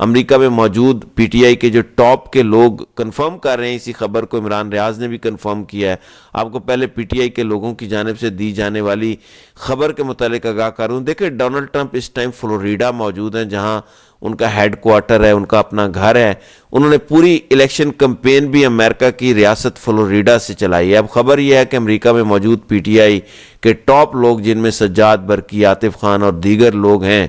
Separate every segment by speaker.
Speaker 1: امریکہ میں موجود P T I کے جو ٹاپ کے لوگ کنفرم کر رہے ہیں اسی خبر کو، عمران ریاض نے بھی کنفرم کیا ہے۔ آپ کو پہلے پی ٹی آئی کے لوگوں کی جانب سے دی جانے والی خبر کے متعلق آگاہ کروں۔ دیکھیں ڈونلڈ ٹرمپ اس ٹائم فلوریڈا موجود ہیں، جہاں ان کا ہیڈ کوارٹر ہے، ان کا اپنا گھر ہے۔ انہوں نے پوری الیکشن کمپین بھی امریکہ کی ریاست فلوریڈا سے چلائی ہے۔ اب خبر یہ ہے کہ امریکہ میں موجود پی ٹی آئی کے ٹاپ لوگ، جن میں سجاد برقی، عاطف خان اور دیگر لوگ ہیں،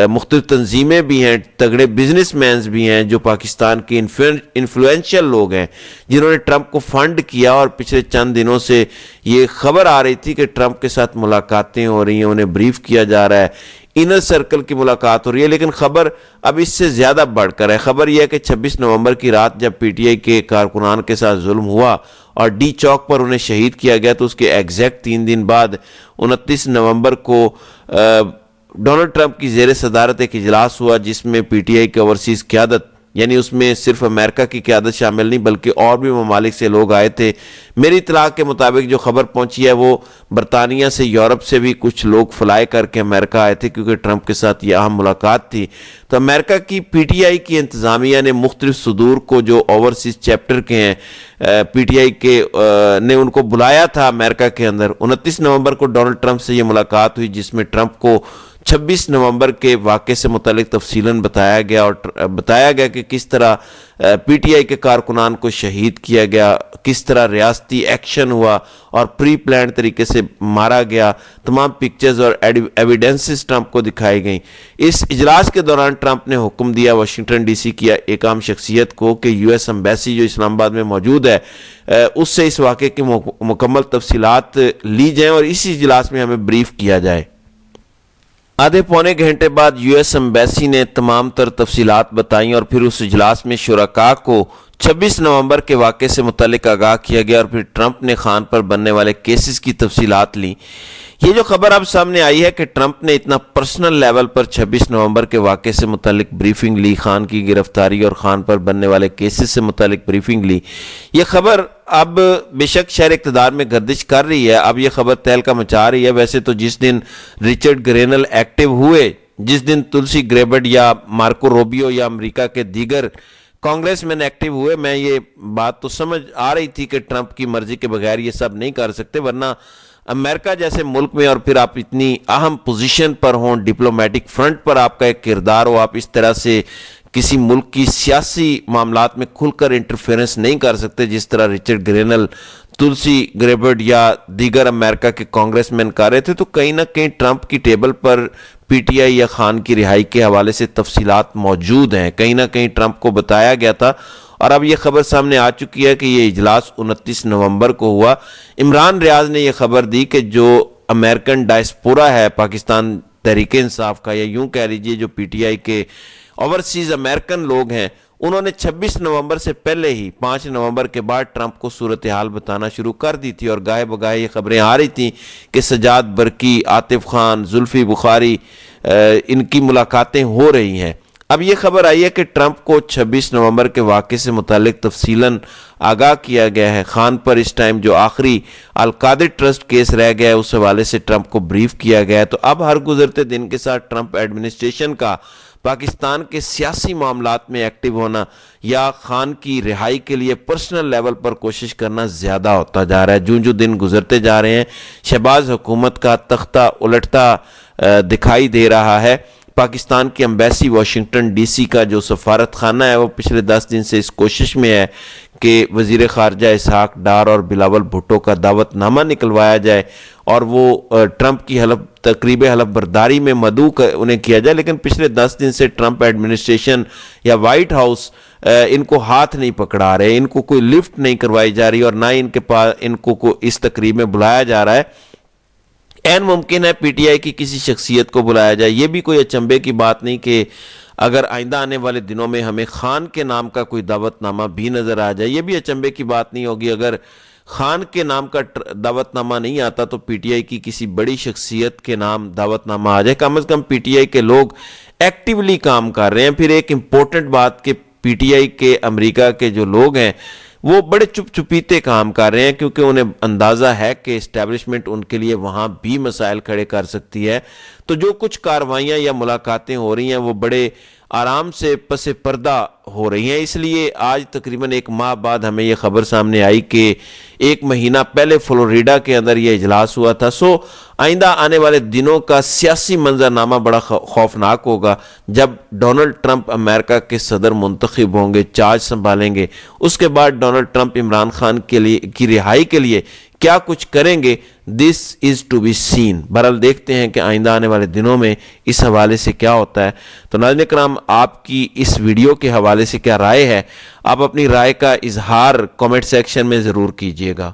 Speaker 1: مختلف تنظیمیں بھی ہیں، تگڑے بزنس مینز بھی ہیں، جو پاکستان کے انفلوئنشل لوگ ہیں، جنہوں نے ٹرمپ کو فنڈ کیا، اور پچھلے چند دنوں سے یہ خبر آ رہی تھی کہ ٹرمپ کے ساتھ ملاقاتیں ہو رہی ہیں، انہیں بریف کیا جا رہا ہے، انر سرکل کی ملاقات ہو رہی ہے۔ لیکن خبر اب اس سے زیادہ بڑھ کر ہے۔ خبر یہ ہے کہ 26 نومبر کی رات جب پی ٹی آئی کے کارکنان کے ساتھ ظلم ہوا اور ڈی چوک پر انہیں شہید کیا گیا، تو اس کے ایگزیکٹ 3 دن بعد 29 نومبر کو ڈونلڈ ٹرمپ کی زیر صدارت ایک اجلاس ہوا، جس میں پی ٹی آئی کے اوورسیز قیادت، یعنی اس میں صرف امریکہ کی قیادت شامل نہیں بلکہ اور بھی ممالک سے لوگ آئے تھے۔ میری اطلاع کے مطابق جو خبر پہنچی ہے وہ برطانیہ سے، یورپ سے بھی کچھ لوگ فلائی کر کے امریکہ آئے تھے، کیونکہ ٹرمپ کے ساتھ یہ اہم ملاقات تھی۔ تو امریکہ کی پی ٹی آئی کی انتظامیہ نے مختلف صدور کو جو اوورسیز چیپٹر کے ہیں پی ٹی آئی کے نے ان کو بلایا تھا امریکہ کے اندر۔ 29 نومبر کو ڈونلڈ ٹرمپ سے یہ ملاقات ہوئی، جس میں ٹرمپ کو 26 نومبر کے واقعے سے متعلق تفصیلاً بتایا گیا، اور بتایا گیا کہ کس طرح پی ٹی آئی کے کارکنان کو شہید کیا گیا، کس طرح ریاستی ایکشن ہوا اور پری پلانڈ طریقے سے مارا گیا۔ تمام پکچرز اور ایویڈنسز ٹرمپ کو دکھائی گئیں۔ اس اجلاس کے دوران ٹرمپ نے حکم دیا واشنگٹن ڈی سی کی ایک عام شخصیت کو کہ یو ایس ایمبیسی جو اسلام آباد میں موجود ہے اس سے اس واقعے کی مکمل تفصیلات لی جائیں اور اسی اجلاس میں ہمیں بریف کیا جائے۔ آدھے پونے گھنٹے بعد یو ایس ایمبیسی نے تمام تر تفصیلات بتائیں، اور پھر اس اجلاس میں شرکاء کو 26 نومبر کے واقعے سے متعلق آگاہ کیا گیا، اور پھر ٹرمپ نے خان پر بننے والے کیسز کی تفصیلات لیں۔ یہ جو خبر اب سامنے آئی ہے کہ ٹرمپ نے اتنا پرسنل لیول پر 26 نومبر کے واقعے سے متعلق بریفنگ لی، خان کی گرفتاری اور خان پر بننے والے کیسز سے متعلق بریفنگ لی، یہ خبر اب بے شک شہر اقتدار میں گردش کر رہی ہے۔ اب یہ خبر تہلکہ مچا رہی ہے۔ ویسے تو جس دن رچرڈ گرینل ایکٹیو ہوئے، جس دن تلسی گریبڈ یا مارکو روبیو یا امریکہ کے دیگر کانگریس مین ایکٹیو ہوئے، میں یہ بات تو سمجھ آ رہی تھی کہ ٹرمپ کی مرضی کے بغیر یہ سب نہیں کر سکتے، ورنہ امریکہ جیسے ملک میں، اور پھر آپ اتنی اہم پوزیشن پر ہوں، ڈپلومیٹک فرنٹ پر آپ کا ایک کردار ہو، آپ اس طرح سے کسی ملک کی سیاسی معاملات میں کھل کر انٹرفیرنس نہیں کر سکتے جس طرح رچرڈ گرینل، تلسی گریبڈ یا دیگر امریکہ کے کانگریس مین کر رہے تھے۔ تو کہیں نہ کہیں ٹرمپ کی table per P T I یا خان کی رہائی کے حوالے سے تفصیلات موجود ہیں، کہیں نہ کہیں ٹرمپ کو بتایا گیا تھا، اور اب یہ خبر سامنے آ چکی ہے کہ یہ اجلاس 29 نومبر کو ہوا۔ عمران ریاض نے یہ خبر دی کہ جو امریکن ڈائسپورا ہے پاکستان تحریک انصاف کا، یا یوں کہہ لیجیے جو پی ٹی آئی کے اوورسیز امریکن لوگ ہیں، انہوں نے 26 نومبر سے پہلے ہی 5 نومبر کے بعد ٹرمپ کو صورتحال بتانا شروع کر دی تھی، اور گاہے بگاہے یہ خبریں آ رہی تھیں کہ سجاد برقی، عاطف خان، زلفی بخاری، ان کی ملاقاتیں ہو رہی ہیں۔ اب یہ خبر آئی ہے کہ ٹرمپ کو 26 نومبر کے واقعے سے متعلق تفصیلاً آگاہ کیا گیا ہے۔ خان پر اس ٹائم جو آخری القادر ٹرسٹ کیس رہ گیا ہے، اس حوالے سے ٹرمپ کو بریف کیا گیا ہے۔ تو اب ہر گزرتے دن کے ساتھ ٹرمپ ایڈمنسٹریشن کا پاکستان کے سیاسی معاملات میں ایکٹیو ہونا یا خان کی رہائی کے لیے پرسنل لیول پر کوشش کرنا زیادہ ہوتا جا رہا ہے۔ جو دن گزرتے جا رہے ہیں، شہباز حکومت کا تختہ الٹتا دکھائی دے رہا ہے۔ پاکستان کی ایمبیسی واشنگٹن ڈی سی کا جو سفارت خانہ ہے، وہ پچھلے 10 دن سے اس کوشش میں ہے کہ وزیر خارجہ اسحاق ڈار اور بلاول بھٹو کا دعوت نامہ نکلوایا جائے اور وہ ٹرمپ کی تقریب حلف برداری میں مدعو انہیں کیا جائے، لیکن پچھلے 10 دن سے ٹرمپ ایڈمنسٹریشن یا وائٹ ہاؤس ان کو ہاتھ نہیں پکڑا رہے، ان کو کوئی لفٹ نہیں کروائی جا رہی، اور نہ ہی ان کو اس تقریب میں بلایا جا رہا ہے۔ این ممکن ہے پی ٹی آئی کی کسی شخصیت کو بلایا جائے، یہ بھی کوئی اچنبے کی بات نہیں کہ اگر آئندہ آنے والے دنوں میں ہمیں خان کے نام کا کوئی دعوت نامہ بھی نظر آ جائے، یہ بھی اچنبے کی بات نہیں ہوگی۔ اگر خان کے نام کا دعوت نامہ نہیں آتا تو پی ٹی آئی کی کسی بڑی شخصیت کے نام دعوت نامہ آ جائے۔ کم از کم پی ٹی آئی کے لوگ ایکٹیولی کام کر رہے ہیں۔ پھر ایک امپورٹنٹ بات کہ پی ٹی آئی کے امریکہ کے جو لوگ ہیں وہ بڑے چپ چپیتے کام کر رہے ہیں، کیونکہ انہیں اندازہ ہے کہ اسٹیبلشمنٹ ان کے لیے وہاں بھی مسائل کھڑے کر سکتی ہے۔ تو جو کچھ کاروائیاں یا ملاقاتیں ہو رہی ہیں وہ بڑے آرام سے پس پردہ ہو رہی ہیں۔ اس لیے آج تقریباً 1 ماہ بعد ہمیں یہ خبر سامنے آئی کہ 1 مہینہ پہلے فلوریڈا کے اندر یہ اجلاس ہوا تھا۔ آئندہ آنے والے دنوں کا سیاسی منظرنامہ بڑا خوفناک ہوگا جب ڈونلڈ ٹرمپ امریکہ کے صدر منتخب ہوں گے، چارج سنبھالیں گے۔ اس کے بعد ڈونلڈ ٹرمپ عمران خان کی رہائی کے لیے کیا کچھ کریں گے، دس از ٹو بی سین۔ بہرحال دیکھتے ہیں کہ آئندہ آنے والے دنوں میں اس حوالے سے کیا ہوتا ہے۔ تو ناظرین کرام، آپ کی اس ویڈیو کے حوالے سے کیا رائے ہے؟ آپ اپنی رائے کا اظہار کمنٹ سیکشن میں ضرور کیجیے گا۔